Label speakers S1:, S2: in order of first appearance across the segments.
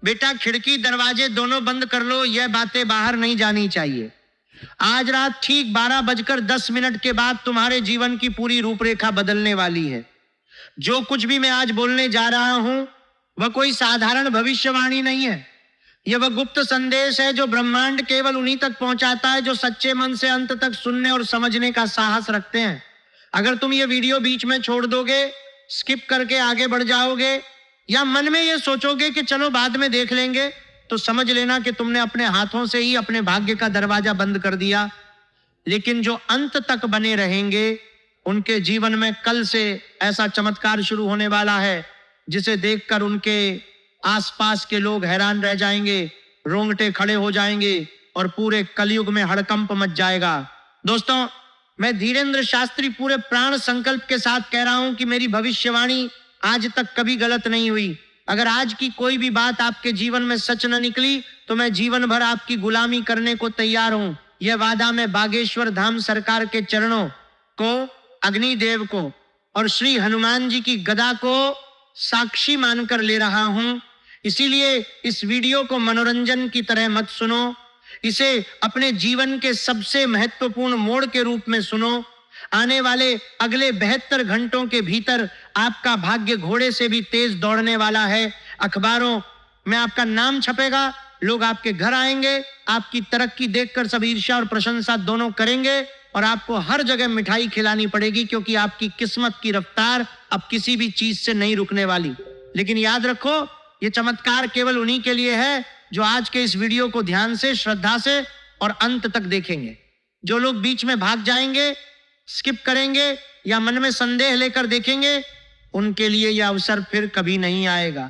S1: बेटा खिड़की दरवाजे दोनों बंद कर लो, यह बातें बाहर नहीं जानी चाहिए। आज रात ठीक 12:10 के बाद तुम्हारे जीवन की पूरी रूपरेखा बदलने वाली है। जो कुछ भी मैं आज बोलने जा रहा हूं वह कोई साधारण भविष्यवाणी नहीं है। यह वह गुप्त संदेश है जो ब्रह्मांड केवल उन्हीं तक पहुंचाता है जो सच्चे मन से अंत तक सुनने और समझने का साहस रखते हैं। अगर तुम ये वीडियो बीच में छोड़ दोगे, स्किप करके आगे बढ़ जाओगे या मन में ये सोचोगे कि चलो बाद में देख लेंगे, तो समझ लेना कि तुमने अपने हाथों से ही अपने भाग्य का दरवाजा बंद कर दिया। लेकिन जो अंत तक बने रहेंगे उनके जीवन में कल से ऐसा चमत्कार शुरू होने वाला है जिसे देखकर उनके आसपास के लोग हैरान रह जाएंगे, रोंगटे खड़े हो जाएंगे और पूरे कलयुग में हड़कंप मच जाएगा। दोस्तों, मैं धीरेन्द्र शास्त्री पूरे प्राण संकल्प के साथ कह रहा हूं कि मेरी भविष्यवाणी आज तक कभी गलत नहीं हुई। अगर आज की कोई भी बात आपके जीवन में सच न निकली तो मैं जीवन भर आपकी गुलामी करने को तैयार हूं। यह वादा मैं बागेश्वर धाम सरकार के चरणों को, अग्निदेव को और श्री हनुमान जी की गदा को साक्षी मानकर ले रहा हूं। इसीलिए इस वीडियो को मनोरंजन की तरह मत सुनो, इसे अपने जीवन के सबसे महत्वपूर्ण मोड़ के रूप में सुनो। आने वाले अगले 72 घंटों के भीतर आपका भाग्य घोड़े से भी तेज दौड़ने वाला है। अखबारों में आपका नाम छपेगा, लोग आपके घर आएंगे, आपकी तरक्की देखकर सब ईर्ष्या और प्रशंसा दोनों करेंगे और आपको हर जगह मिठाई खिलानी पड़ेगी, क्योंकि आपकी किस्मत की रफ्तार अब किसी भी चीज से नहीं रुकने वाली। लेकिन याद रखो, ये चमत्कार केवल उन्हीं के लिए है जो आज के इस वीडियो को ध्यान से, श्रद्धा से और अंत तक देखेंगे। जो लोग बीच में भाग जाएंगे, स्किप करेंगे या मन में संदेह लेकर देखेंगे, उनके लिए यह अवसर फिर कभी नहीं आएगा,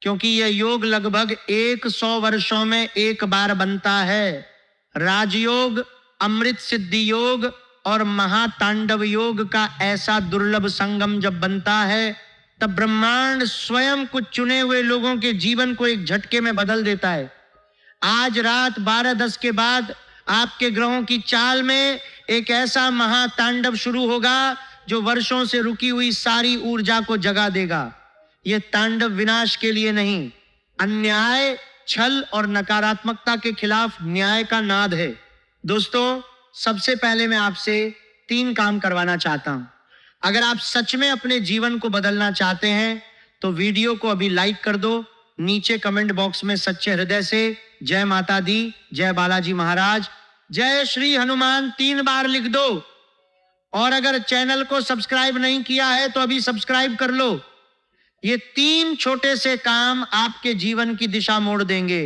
S1: क्योंकि यह योग लगभग 100 वर्षों में एक बार बनता है। राजयोग, अमृत सिद्धि योग और महातांडव योग का ऐसा दुर्लभ संगम जब बनता है तब ब्रह्मांड स्वयं कुछ चुने हुए लोगों के जीवन को एक झटके में बदल देता है। आज रात 12:10 के बाद आपके ग्रहों की चाल में एक ऐसा महातांडव शुरू होगा जो वर्षों से रुकी हुई सारी ऊर्जा को जगा देगा। यह तांडव विनाश के लिए नहीं, अन्याय, छल और नकारात्मकता के खिलाफ न्याय का नाद है। दोस्तों, सबसे पहले मैं आपसे 3 काम करवाना चाहता हूं। अगर आप सच में अपने जीवन को बदलना चाहते हैं तो वीडियो को अभी लाइक कर दो। नीचे कमेंट बॉक्स में सच्चे हृदय से जय माता दी, जय बालाजी महाराज, जय श्री हनुमान 3 बार लिख दो। और अगर चैनल को सब्सक्राइब नहीं किया है तो अभी सब्सक्राइब कर लो। ये 3 छोटे से काम आपके जीवन की दिशा मोड़ देंगे।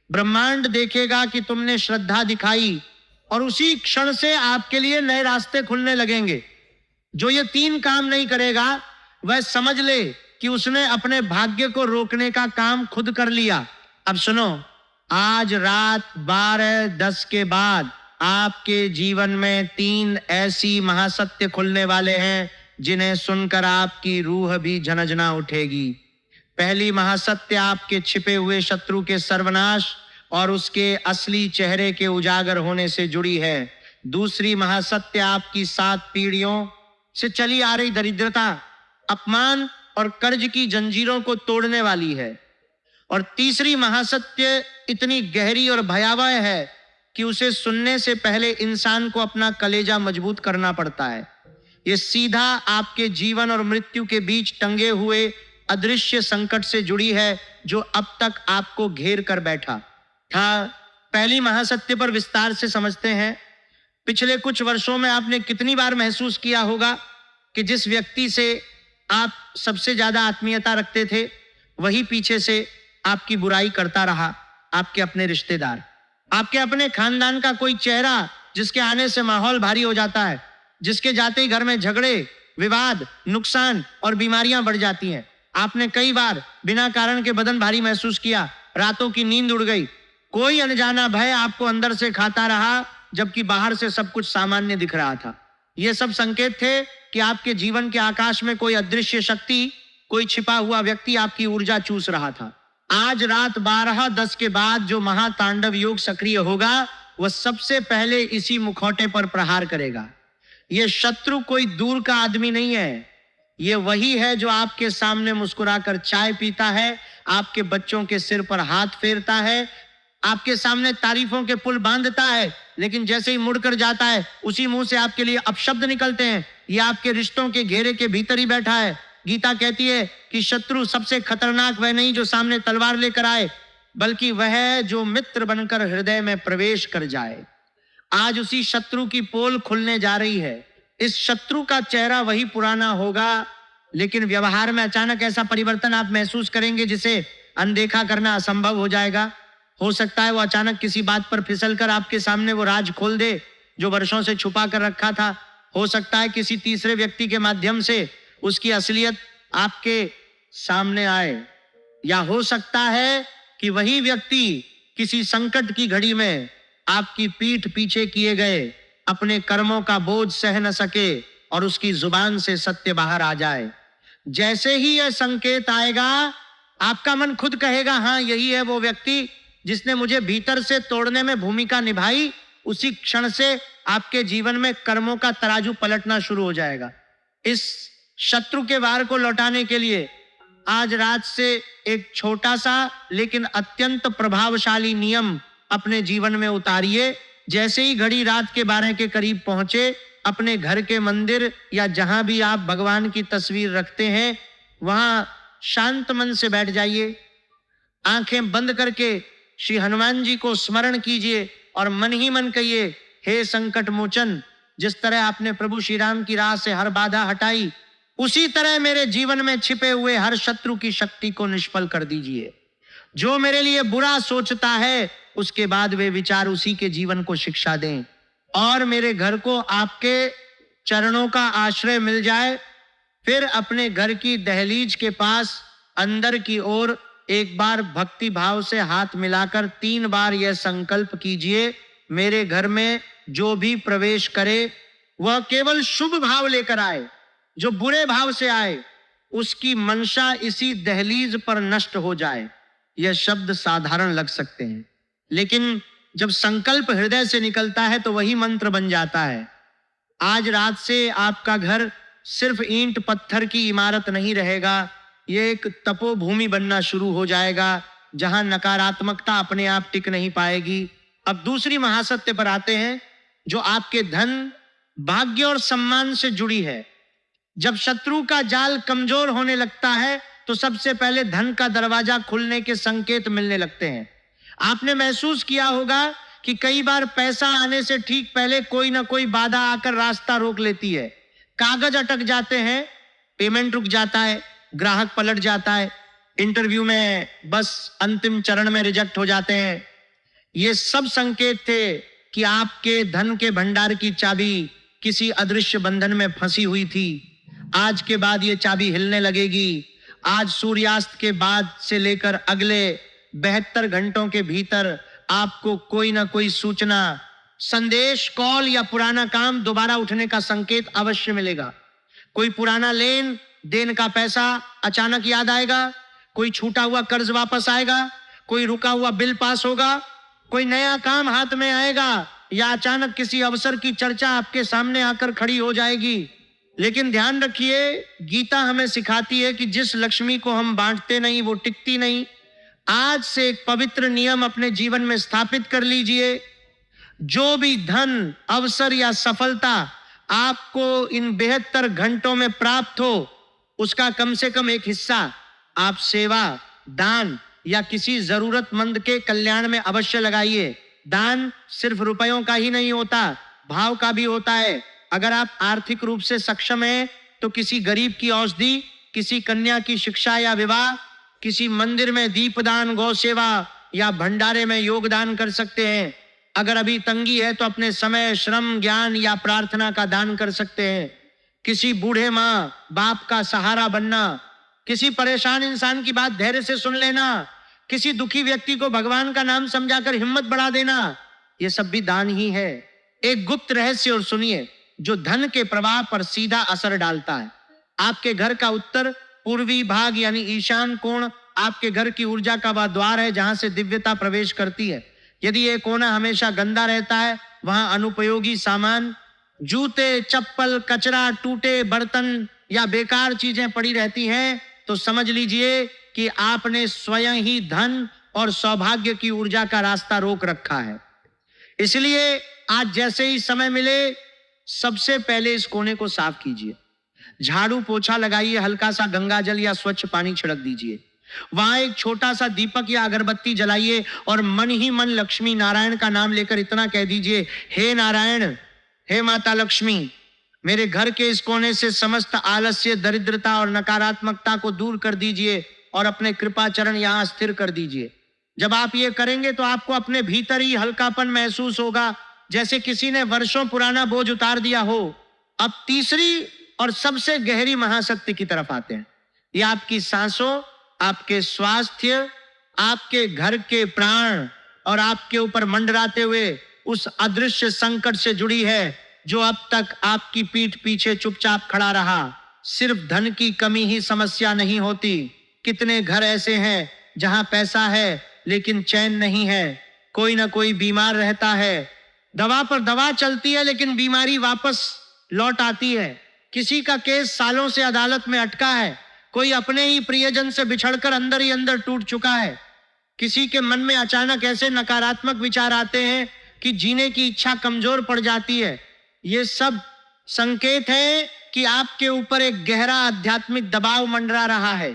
S1: ब्रह्मांड देखेगा कि तुमने श्रद्धा दिखाई और उसी क्षण से आपके लिए नए रास्ते खुलने लगेंगे। जो ये 3 काम नहीं करेगा वह समझ ले कि उसने अपने भाग्य को रोकने का काम खुद कर लिया। अब सुनो, आज रात 12:10 के बाद आपके जीवन में 3 ऐसी महासत्य खुलने वाले हैं जिन्हें सुनकर आपकी रूह भी झनझना उठेगी। पहली महासत्य आपके छिपे हुए शत्रु के सर्वनाश और उसके असली चेहरे के उजागर होने से जुड़ी है। दूसरी महासत्य आपकी 7 पीढ़ियों से चली आ रही दरिद्रता, अपमान और कर्ज की जंजीरों को तोड़ने वाली है। और तीसरी महासत्य इतनी गहरी और भयावह है कि उसे सुनने से पहले इंसान को अपना कलेजा मजबूत करना पड़ता है। ये सीधा आपके जीवन और मृत्यु के बीच टंगे हुए अदृश्य संकट से जुड़ी है जो अब तक आपको घेर कर बैठा था। पहली महासत्य पर विस्तार से समझते हैं। पिछले कुछ वर्षों में आपने कितनी बार महसूस किया होगा कि जिस व्यक्ति से आप सबसे ज्यादा आत्मीयता रखते थे वही पीछे से आपकी बुराई करता रहा। आपके अपने रिश्तेदार, आपके अपने खानदान का कोई चेहरा जिसके आने से माहौल भारी हो जाता है, जिसके जाते ही घर में झगड़े, विवाद, नुकसान और बीमारियां बढ़ जाती हैं। आपने कई बार बिना कारण के बदन भारी महसूस किया, रातों की नींद उड़ गई, कोई अनजाना भय आपको अंदर से खाता रहा जबकि बाहर से सब कुछ सामान्य दिख रहा था। ये सब संकेत थे कि आपके जीवन के आकाश में कोई अदृश्य शक्ति, कोई छिपा हुआ व्यक्ति आपकी ऊर्जा चूस रहा था। आज रात 12:10 के बाद जो महातांडव योग सक्रिय होगा वह सबसे पहले इसी मुखौटे पर प्रहार करेगा। यह शत्रु कोई दूर का आदमी नहीं है, यह वही है जो आपके सामने मुस्कुराकर चाय पीता है, आपके बच्चों के सिर पर हाथ फेरता है, आपके सामने तारीफों के पुल बांधता है, लेकिन जैसे ही मुड़कर जाता है उसी मुंह से आपके लिए अपशब्द निकलते हैं। ये आपके रिश्तों के घेरे के भीतर ही बैठा है। गीता कहती है कि शत्रु सबसे खतरनाक वह नहीं जो सामने तलवार लेकर आए, बल्कि वह है जो मित्र बनकर हृदय में प्रवेश कर जाए। आज उसी शत्रु की पोल खुलने जा रही है। इस शत्रु का चेहरा वही पुराना होगा, लेकिन व्यवहार में अचानक ऐसा परिवर्तन आप महसूस करेंगे जिसे अनदेखा करना असंभव हो जाएगा। हो सकता है वो अचानक किसी बात पर फिसलकर आपके सामने वो राज खोल दे जो वर्षों से छुपा कर रखा था। हो सकता है किसी तीसरे व्यक्ति के माध्यम से उसकी असलियत आपके सामने आए, या हो सकता है कि वही व्यक्ति किसी संकट की घड़ी में आपकी पीठ पीछे किए गए अपने कर्मों का बोझ सह न सके और उसकी जुबान से सत्य बाहर आ जाए। जैसे ही यह संकेत आएगा, आपका मन खुद कहेगा, हाँ यही है वो व्यक्ति जिसने मुझे भीतर से तोड़ने में भूमिका निभाई। उसी क्षण से आपके जीवन में कर्मों का तराजू पलटना शुरू हो जाएगा। इस शत्रु के वार को लौटाने के लिए आज रात से एक छोटा सा लेकिन अत्यंत प्रभावशाली नियम अपने जीवन में उतारिए। जैसे ही घड़ी रात के 12 के करीब पहुंचे, अपने घर के मंदिर या जहां भी आप भगवान की तस्वीर रखते हैं वहां शांत मन से बैठ जाइए। आंखें बंद करके श्री हनुमान जी को स्मरण कीजिए और मन ही मन कहिए, हे संकट मोचन, जिस तरह आपने प्रभु श्री राम की राह से हर बाधा हटाई, उसी तरह मेरे जीवन में छिपे हुए हर शत्रु की शक्ति को निष्फल कर दीजिए। जो मेरे लिए बुरा सोचता है उसके बाद वे विचार उसी के जीवन को शिक्षा दें और मेरे घर को आपके चरणों का आश्रय मिल जाए। फिर अपने घर की दहलीज के पास अंदर की ओर एक बार भक्ति भाव से हाथ मिलाकर 3 बार यह संकल्प कीजिए, मेरे घर में जो भी प्रवेश करे वह केवल शुभ भाव लेकर आए, जो बुरे भाव से आए उसकी मंशा इसी दहलीज पर नष्ट हो जाए। यह शब्द साधारण लग सकते हैं, लेकिन जब संकल्प हृदय से निकलता है तो वही मंत्र बन जाता है। आज रात से आपका घर सिर्फ ईंट पत्थर की इमारत नहीं रहेगा, यह एक तपोभूमि बनना शुरू हो जाएगा जहां नकारात्मकता अपने आप टिक नहीं पाएगी। अब दूसरी महासत्य पर आते हैं जो आपके धन, भाग्य और सम्मान से जुड़ी है। जब शत्रु का जाल कमजोर होने लगता है तो सबसे पहले धन का दरवाजा खुलने के संकेत मिलने लगते हैं। आपने महसूस किया होगा कि कई बार पैसा आने से ठीक पहले कोई ना कोई बाधा आकर रास्ता रोक लेती है। कागज अटक जाते हैं, पेमेंट रुक जाता है, ग्राहक पलट जाता है, इंटरव्यू में बस अंतिम चरण में रिजेक्ट हो जाते हैं। ये सब संकेत थे कि आपके धन के भंडार की चाबी किसी अदृश्य बंधन में फंसी हुई थी। आज के बाद ये चाबी हिलने लगेगी। आज सूर्यास्त के बाद से लेकर अगले 72 घंटों के भीतर आपको कोई ना कोई सूचना, संदेश, कॉल या पुराना काम दोबारा उठने का संकेत अवश्य मिलेगा। कोई पुराना लेन देन का पैसा अचानक याद आएगा, कोई छूटा हुआ कर्ज वापस आएगा, कोई रुका हुआ बिल पास होगा, कोई नया काम हाथ में आएगा, या अचानक किसी अवसर की चर्चा आपके सामने आकर खड़ी हो जाएगी। लेकिन ध्यान रखिए, गीता हमें सिखाती है कि जिस लक्ष्मी को हम बांटते नहीं वो टिकती नहीं। आज से एक पवित्र नियम अपने जीवन में स्थापित कर लीजिए। जो भी धन, अवसर या सफलता आपको इन 72 घंटों में प्राप्त हो, उसका कम से कम एक हिस्सा आप सेवा, दान या किसी जरूरतमंद के कल्याण में अवश्य लगाइए। दान सिर्फ रुपयों का ही नहीं होता, भाव का भी होता है। अगर आप आर्थिक रूप से सक्षम हैं तो किसी गरीब की औषधि, किसी कन्या की शिक्षा या विवाह, किसी मंदिर में दीपदान, गौ सेवा या भंडारे में योगदान कर सकते हैं। अगर अभी तंगी है तो अपने समय, श्रम, ज्ञान या प्रार्थना का दान कर सकते हैं। किसी बूढ़े माँ बाप का सहारा बनना, किसी परेशान इंसान की बात धैर्य से सुन लेना, किसी दुखी व्यक्ति को भगवान का नाम समझाकर हिम्मत बढ़ा देना, यह सब भी दान ही है। एक गुप्त रहस्य और सुनिए जो धन के प्रवाह पर सीधा असर डालता है। आपके घर का उत्तर पूर्वी भाग यानी ईशान कोण आपके घर की ऊर्जा का वह द्वार है जहां से दिव्यता प्रवेश करती है। यदि यह कोना हमेशा गंदा रहता है, वहां अनुपयोगी सामान, जूते, चप्पल, कचरा, टूटे बर्तन या बेकार चीजें पड़ी रहती हैं, तो समझ लीजिए कि आपने स्वयं ही धन और सौभाग्य की ऊर्जा का रास्ता रोक रखा है। इसलिए आज जैसे ही समय मिले सबसे पहले इस कोने को साफ कीजिए, झाड़ू पोछा लगाइए, हल्का सा गंगा जल या स्वच्छ पानी छिड़क दीजिए, वहां एक छोटा सा दीपक या अगरबत्ती जलाइए और मन ही मन लक्ष्मी नारायण का नाम लेकर इतना कह दीजिए, हे नारायण, हे माता लक्ष्मी, मेरे घर के इस कोने से समस्त आलस्य, दरिद्रता और नकारात्मकता को दूर कर दीजिए और अपने कृपा चरण यहां स्थिर कर दीजिए। जब आप ये करेंगे तो आपको अपने भीतर ही हल्कापन महसूस होगा, जैसे किसी ने वर्षों पुराना बोझ उतार दिया हो। अब तीसरी और सबसे गहरी महाशक्ति की तरफ आते हैं। ये आपकी सांसों, आपके स्वास्थ्य, आपके घर के प्राण और आपके ऊपर मंडराते हुए उस अदृश्य संकट से जुड़ी है जो अब तक आपकी पीठ पीछे चुपचाप खड़ा रहा। सिर्फ धन की कमी ही समस्या नहीं होती। कितने घर ऐसे हैं जहां पैसा है लेकिन चैन नहीं है, कोई ना कोई बीमार रहता है, दवा पर दवा चलती है लेकिन बीमारी वापस लौट आती है। किसी का केस सालों से अदालत में अटका है, कोई अपने ही प्रियजन से बिछड़कर अंदर ही अंदर टूट चुका है। किसी के मन में अचानक ऐसे नकारात्मक विचार आते हैं कि जीने की इच्छा कमजोर पड़ जाती है। ये सब संकेत है कि आपके ऊपर एक गहरा आध्यात्मिक दबाव मंडरा रहा है।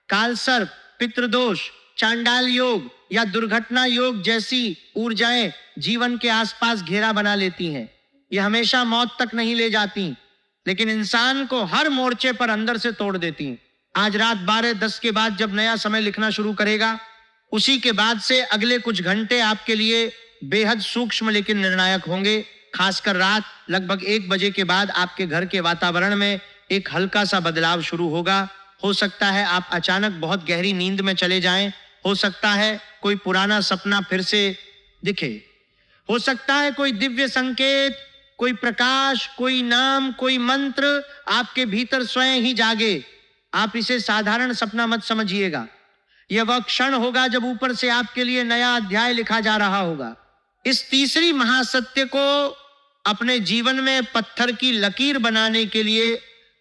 S1: कालसर्प, पितृदोष, चांडाल योग या दुर्घटना योग जैसी ऊर्जाएं जीवन के आसपास घेरा बना लेती हैं। ये हमेशा मौत तक नहीं ले जाती, लेकिन इंसान को हर मोर्चे पर अंदर से तोड़ देती हैं। आज रात 12:10 के बाद जब नया समय लिखना शुरू करेगा, उसी के बाद से अगले कुछ घंटे आपके लिए बेहद सूक्ष्म लेकिन निर्णायक होंगे। खासकर रात लगभग 1 बजे के बाद आपके घर के वातावरण में एक हल्का सा बदलाव शुरू होगा। हो सकता है आप अचानक बहुत गहरी नींद में चले जाएं, हो सकता है कोई पुराना सपना फिर से दिखे, हो सकता है कोई दिव्य संकेत, कोई प्रकाश, कोई नाम, कोई मंत्र आपके भीतर स्वयं ही जागे। आप इसे साधारण सपना मत समझिएगा, यह वह क्षण होगा जब ऊपर से आपके लिए नया अध्याय लिखा जा रहा होगा। इस तीसरी महासत्य को अपने जीवन में पत्थर की लकीर बनाने के लिए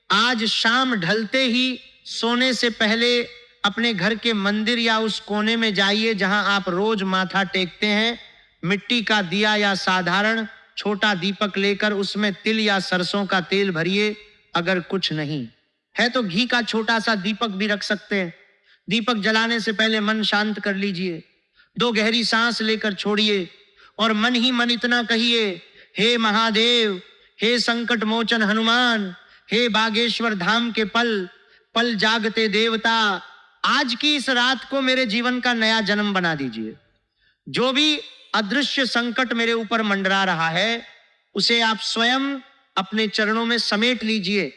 S1: आज शाम ढलते ही सोने से पहले अपने घर के मंदिर या उस कोने में जाइए जहां आप रोज माथा टेकते हैं। मिट्टी का दिया या साधारण छोटा दीपक लेकर उसमें तिल या सरसों का तेल भरिए। अगर कुछ नहीं है तो घी का छोटा सा दीपक भी रख सकते हैं। दीपक जलाने से पहले मन शांत कर लीजिए, 2 गहरी सांस लेकर छोड़िए और मन ही मन इतना कहिए, हे महादेव, हे संकट मोचन हनुमान, हे बागेश्वर धाम के पल पल जागते देवता, आज की इस रात को मेरे जीवन का नया जन्म बना दीजिए। जो भी अदृश्य संकट मेरे ऊपर मंडरा रहा है उसे आप स्वयं अपने चरणों में समेट लीजिए।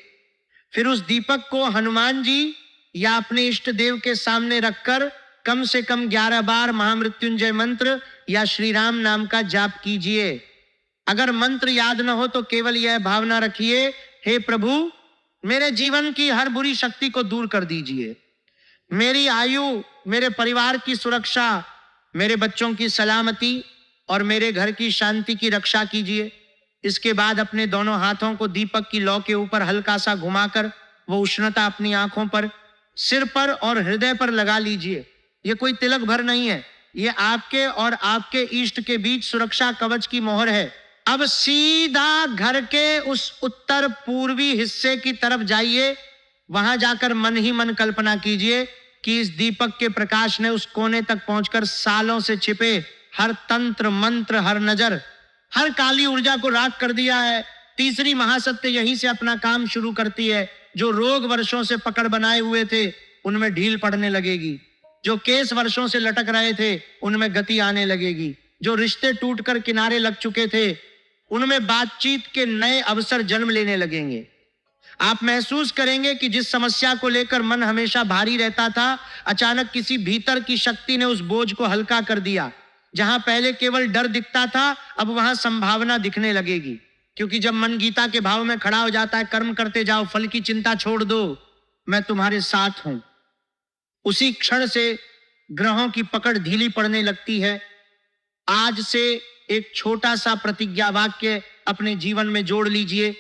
S1: फिर उस दीपक को हनुमान जी या अपने इष्ट देव के सामने रखकर कम से कम 11 बार महामृत्युंजय मंत्र या श्री राम नाम का जाप कीजिए। अगर मंत्र याद न हो तो केवल यह भावना रखिए, हे प्रभु, मेरे जीवन की हर बुरी शक्ति को दूर कर दीजिए, मेरी आयु, मेरे परिवार की सुरक्षा, मेरे बच्चों की सलामती और मेरे घर की शांति की रक्षा कीजिए। इसके बाद अपने दोनों हाथों को दीपक की लौ के ऊपर हल्का सा घुमाकर वो उष्णता अपनी आंखों पर, सिर पर और हृदय पर लगा लीजिए। ये कोई तिलक भर नहीं है, ये आपके और आपके इष्ट के बीच सुरक्षा कवच की मोहर है। अब सीधा घर के उस उत्तर पूर्वी हिस्से की तरफ जाइए। वहां जाकर मन ही मन कल्पना कीजिए कि इस दीपक के प्रकाश ने उस कोने तक पहुंचकर सालों से छिपे हर तंत्र मंत्र, हर नजर, हर काली ऊर्जा को राख कर दिया है। तीसरी महासत्य यहीं से अपना काम शुरू करती है। जो रोग वर्षों से पकड़ बनाए हुए थे उनमें ढील पड़ने लगेगी, जो केस वर्षों से लटक रहे थे उनमें गति आने लगेगी, जो रिश्ते टूटकर किनारे लग चुके थे उनमें बातचीत के नए अवसर जन्म लेने लगेंगे। आप महसूस करेंगे कि जिस समस्या को लेकर मन हमेशा भारी रहता था, अचानक किसी भीतर की शक्ति ने उस बोझ को हल्का कर दिया। जहां पहले केवल डर दिखता था, अब वहां संभावना दिखने लगेगी। क्योंकि जब मन गीता के भाव में खड़ा हो जाता है, कर्म करते जाओ, फल की चिंता छोड़ दो, मैं तुम्हारे साथ हूं, उसी क्षण से ग्रहों की पकड़ ढीली पड़ने लगती है। आज से एक छोटा सा प्रतिज्ञा वाक्य अपने जीवन में जोड़ लीजिए।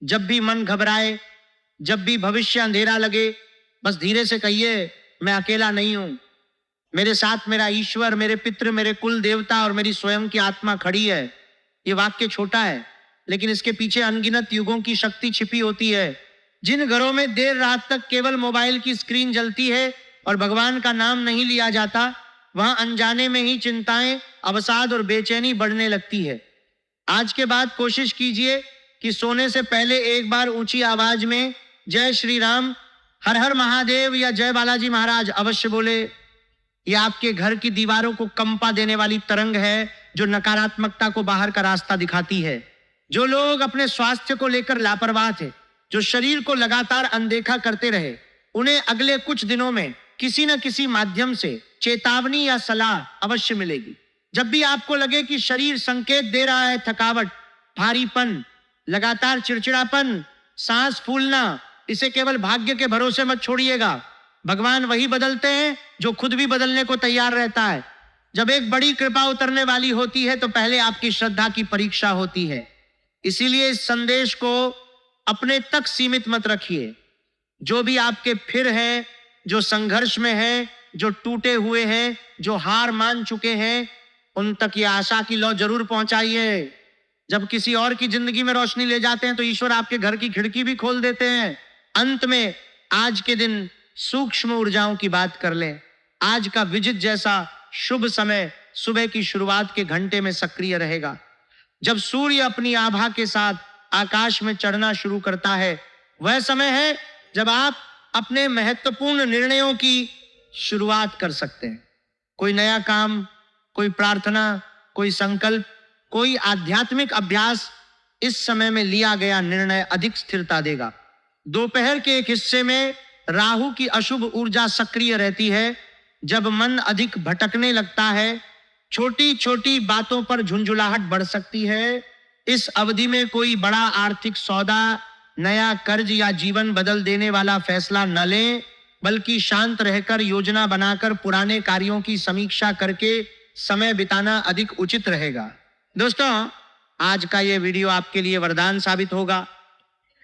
S1: जब भी मन घबराए, जब भी भविष्य अंधेरा लगे, बस धीरे से कहिए, मैं अकेला नहीं हूं, मेरे साथ मेरा ईश्वर, मेरे पितृ, मेरे कुल देवता और मेरी स्वयं की आत्मा खड़ी है। ये वाक्य छोटा है, लेकिन इसके पीछे अनगिनत युगों की शक्ति छिपी होती है। जिन घरों में देर रात तक केवल मोबाइल की स्क्रीन जलती है और भगवान का नाम नहीं लिया जाता, वहां अनजाने में ही चिंताएं, अवसाद और बेचैनी बढ़ने लगती है। आज के बाद कोशिश कीजिए कि सोने से पहले एक बार ऊंची आवाज में जय श्री राम, हर हर महादेव या जय बालाजी महाराज अवश्य बोले। यह आपके घर की दीवारों को कंपा देने वाली तरंग है जो नकारात्मकता को बाहर का रास्ता दिखाती है। जो लोग अपने स्वास्थ्य को लेकर लापरवाह थे, जो शरीर को लगातार अनदेखा करते रहे, उन्हें अगले कुछ दिनों में किसी न किसी माध्यम से चेतावनी या सलाह अवश्य मिलेगी। जब भी आपको लगे कि शरीर संकेत दे रहा है, थकावट, भारीपन, लगातार चिड़चिड़ापन, सांस फूलना, इसे केवल भाग्य के भरोसे मत छोड़िएगा। भगवान वही बदलते हैं जो खुद भी बदलने को तैयार रहता है। जब एक बड़ी कृपा उतरने वाली होती है तो पहले आपकी श्रद्धा की परीक्षा होती है। इसीलिए इस संदेश को अपने तक सीमित मत रखिए। जो भी आपके फिर हैं, जो संघर्ष में हैं, जो टूटे हुए हैं, जो हार मान चुके हैं, उन तक ये आशा की लौ जरूर पहुंचाइए। जब किसी और की जिंदगी में रोशनी ले जाते हैं तो ईश्वर आपके घर की खिड़की भी खोल देते हैं। अंत में आज के दिन सूक्ष्म ऊर्जाओं की बात कर लें। आज का विजित जैसा शुभ समय सुबह की शुरुआत के घंटे में सक्रिय रहेगा। जब सूर्य अपनी आभा के साथ आकाश में चढ़ना शुरू करता है, वह समय है जब आप अपने महत्वपूर्ण निर्णयों की शुरुआत कर सकते हैं। कोई नया काम, कोई प्रार्थना, कोई संकल्प, कोई आध्यात्मिक अभ्यास, इस समय में लिया गया निर्णय अधिक स्थिरता देगा। दोपहर के एक हिस्से में राहु की अशुभ ऊर्जा सक्रिय रहती है। जब मन अधिक भटकने लगता है, छोटी छोटी बातों पर झुंझुलाहट बढ़ सकती है। इस अवधि में कोई बड़ा आर्थिक सौदा, नया कर्ज या जीवन बदल देने वाला फैसला न लें, बल्कि शांत रहकर योजना बनाकर पुराने कार्यों की समीक्षा करके समय बिताना अधिक उचित रहेगा। दोस्तों, आज का यह वीडियो आपके लिए वरदान साबित होगा।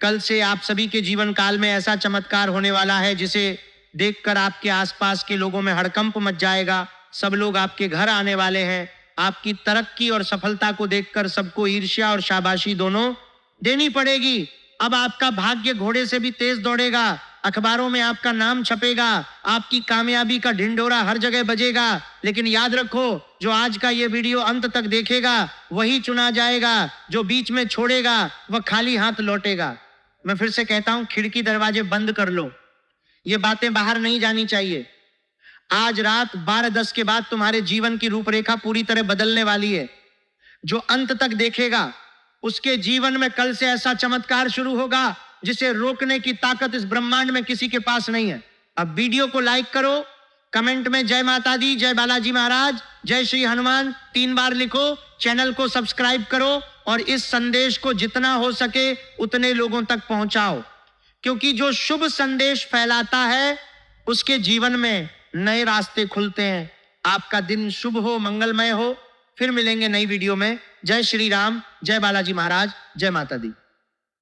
S1: कल से आप सभी के जीवन काल में ऐसा चमत्कार होने वाला है जिसे देखकर आपके आसपास के लोगों में हड़कंप मच जाएगा। सब लोग आपके घर आने वाले हैं। आपकी तरक्की और सफलता को देखकर सबको ईर्ष्या और शाबाशी दोनों देनी पड़ेगी। अब आपका भाग्य घोड़े से भी तेज दौड़ेगा। अखबारों में आपका नाम छपेगा। आपकी कामयाबी का ढिंढोरा हर जगह बजेगा। लेकिन याद रखो, जो आज का ये वीडियो अंत तक देखेगा वही चुना जाएगा। जो बीच में छोड़ेगा वह खाली हाथ लौटेगा। मैं फिर से कहता हूं, खिड़की दरवाजे बंद कर लो। ये बातें बाहर नहीं जानी चाहिए। आज रात 12:10 के बाद तुम्हारे जीवन की रूपरेखा पूरी तरह बदलने वाली है। जो अंत तक देखेगा उसके जीवन में कल से ऐसा चमत्कार शुरू होगा जिसे रोकने की ताकत इस ब्रह्मांड में किसी के पास नहीं है। अब वीडियो को लाइक करो, कमेंट में जय माता दी, जय बालाजी महाराज, जय श्री हनुमान 3 बार लिखो, चैनल को सब्सक्राइब करो और इस संदेश को जितना हो सके उतने लोगों तक पहुंचाओ। क्योंकि जो शुभ संदेश फैलाता है उसके जीवन में नए रास्ते खुलते हैं। आपका दिन शुभ हो, मंगलमय हो। फिर मिलेंगे नई वीडियो में। जय श्री राम, जय बालाजी महाराज, जय माता दी।